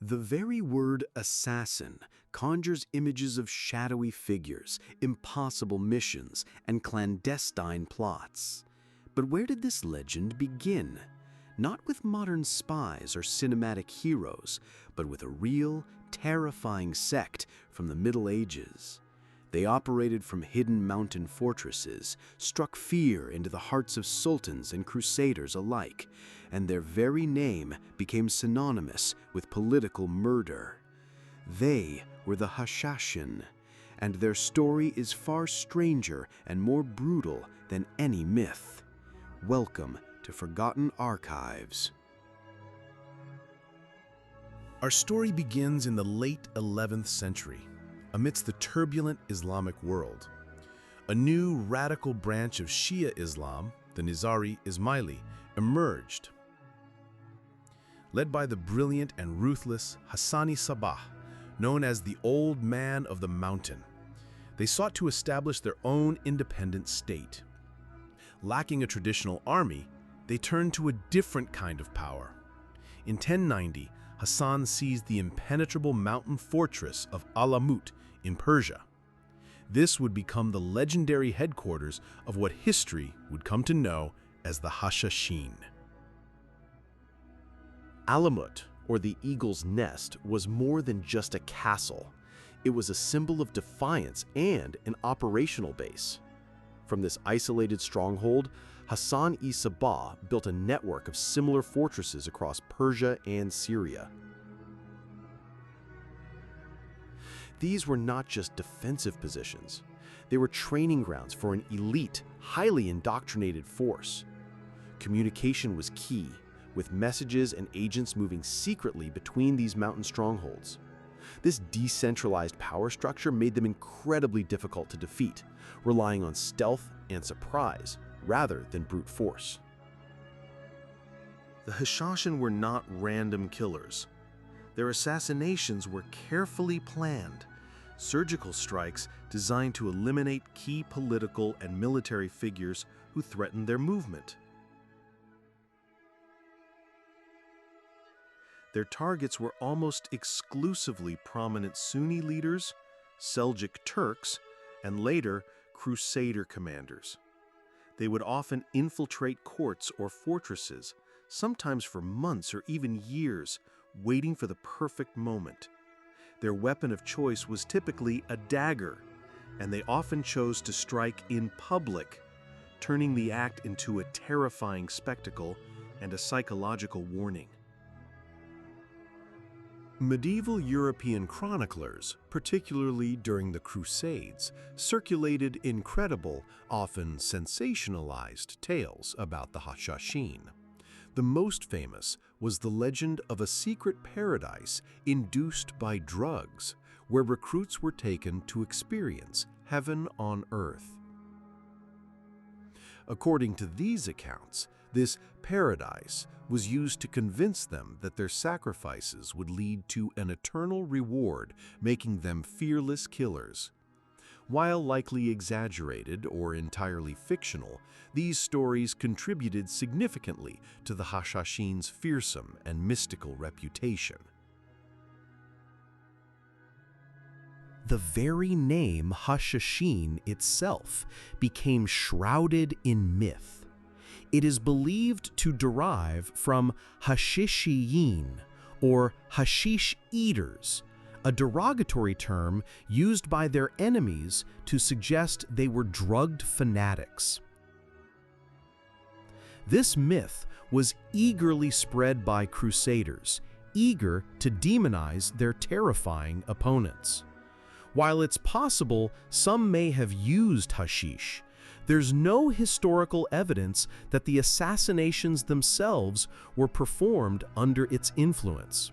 The very word assassin conjures images of shadowy figures, impossible missions, and clandestine plots. But where did this legend begin? Not with modern spies or cinematic heroes, but with a real, terrifying sect from the Middle Ages. They operated from hidden mountain fortresses, struck fear into the hearts of sultans and crusaders alike, and their very name became synonymous with political murder. They were the Hashashin, and their story is far stranger and more brutal than any myth. Welcome to Forgotten Archives. Our story begins in the late 11th century, amidst the turbulent Islamic world. A new radical branch of Shia Islam, the Nizari Ismaili, emerged. Led by the brilliant and ruthless Hassani Sabah, known as the Old Man of the Mountain, they sought to establish their own independent state. Lacking a traditional army, they turned to a different kind of power. In 1090, Hassan seized the impenetrable mountain fortress of Alamut in Persia. This would become the legendary headquarters of what history would come to know as the Hashashin. Alamut, or the Eagle's Nest, was more than just a castle. It was a symbol of defiance and an operational base. From this isolated stronghold, Hassan-i Sabah built a network of similar fortresses across Persia and Syria. These were not just defensive positions. They were training grounds for an elite, highly indoctrinated force. Communication was key, with messages and agents moving secretly between these mountain strongholds. This decentralized power structure made them incredibly difficult to defeat, relying on stealth and surprise rather than brute force. The Hashashin were not random killers. Their assassinations were carefully planned, surgical strikes designed to eliminate key political and military figures who threatened their movement. Their targets were almost exclusively prominent Sunni leaders, Seljuk Turks, and later Crusader commanders. They would often infiltrate courts or fortresses, sometimes for months or even years, waiting for the perfect moment. Their weapon of choice was typically a dagger, and they often chose to strike in public, turning the act into a terrifying spectacle and a psychological warning. Medieval European chroniclers, particularly during the Crusades, circulated incredible, often sensationalized tales about the Hashashin. The most famous was the legend of a secret paradise induced by drugs, where recruits were taken to experience heaven on earth. According to these accounts, this paradise was used to convince them that their sacrifices would lead to an eternal reward, making them fearless killers. While likely exaggerated or entirely fictional, these stories contributed significantly to the Hashashin's fearsome and mystical reputation. The very name Hashashin itself became shrouded in myth. It is believed to derive from Hashishiyin, or hashish eaters, a derogatory term used by their enemies to suggest they were drugged fanatics. This myth was eagerly spread by crusaders, eager to demonize their terrifying opponents. While it's possible some may have used hashish, there's no historical evidence that the assassinations themselves were performed under its influence.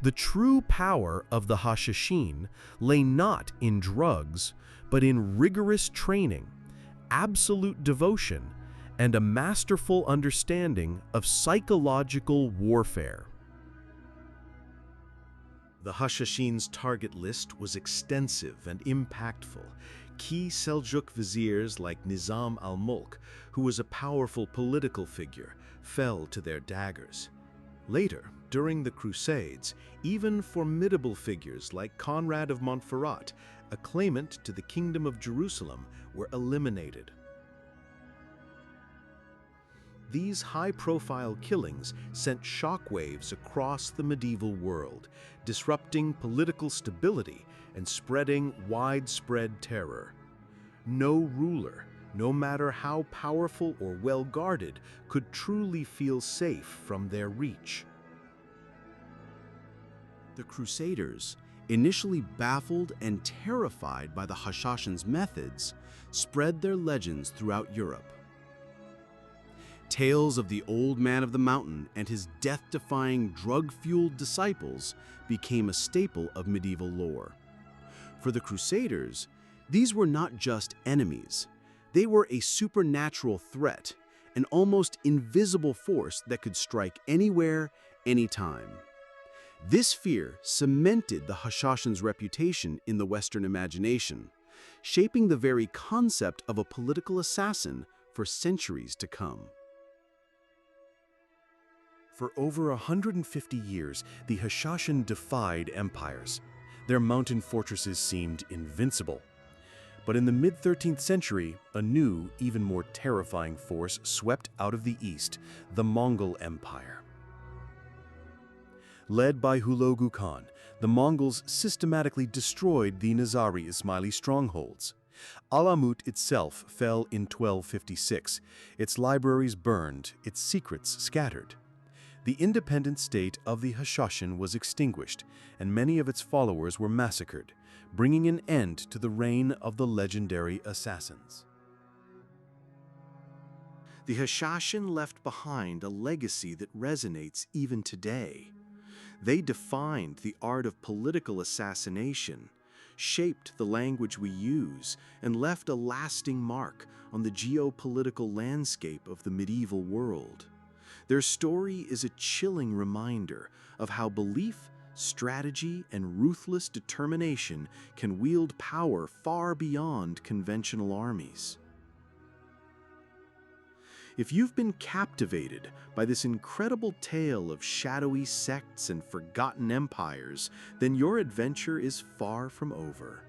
The true power of the Hashashin lay not in drugs, but in rigorous training, absolute devotion, and a masterful understanding of psychological warfare. The Hashashin's target list was extensive and impactful. Key Seljuk viziers like Nizam al-Mulk, who was a powerful political figure, fell to their daggers. Later, During the Crusades, even formidable figures like Conrad of Montferrat, a claimant to the Kingdom of Jerusalem, were eliminated. These high-profile killings sent shockwaves across the medieval world, disrupting political stability and spreading widespread terror. No ruler, no matter how powerful or well-guarded, could truly feel safe from their reach. The Crusaders, initially baffled and terrified by the Hashashin's methods, spread their legends throughout Europe. Tales of the Old Man of the Mountain and his death-defying, drug-fueled disciples became a staple of medieval lore. For the Crusaders, these were not just enemies. They were a supernatural threat, an almost invisible force that could strike anywhere, anytime. This fear cemented the Hashashin's reputation in the Western imagination, shaping the very concept of a political assassin for centuries to come. For over 150 years, the Hashashin defied empires. Their mountain fortresses seemed invincible. But in the mid-13th century, a new, even more terrifying force swept out of the east, the Mongol Empire. Led by Hulagu Khan, the Mongols systematically destroyed the Nizari Ismaili strongholds. Alamut itself fell in 1256, its libraries burned, its secrets scattered. The independent state of the Hashashin was extinguished, and many of its followers were massacred, bringing an end to the reign of the legendary assassins. The Hashashin left behind a legacy that resonates even today. They defined the art of political assassination, shaped the language we use, and left a lasting mark on the geopolitical landscape of the medieval world. Their story is a chilling reminder of how belief, strategy, and ruthless determination can wield power far beyond conventional armies. If you've been captivated by this incredible tale of shadowy sects and forgotten empires, then your adventure is far from over.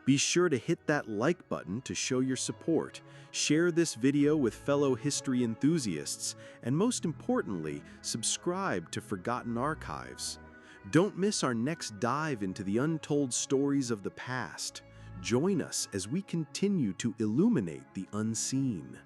Be sure to hit that like button to show your support, share this video with fellow history enthusiasts, and most importantly, subscribe to Forgotten Archives. Don't miss our next dive into the untold stories of the past. Join us as we continue to illuminate the unseen.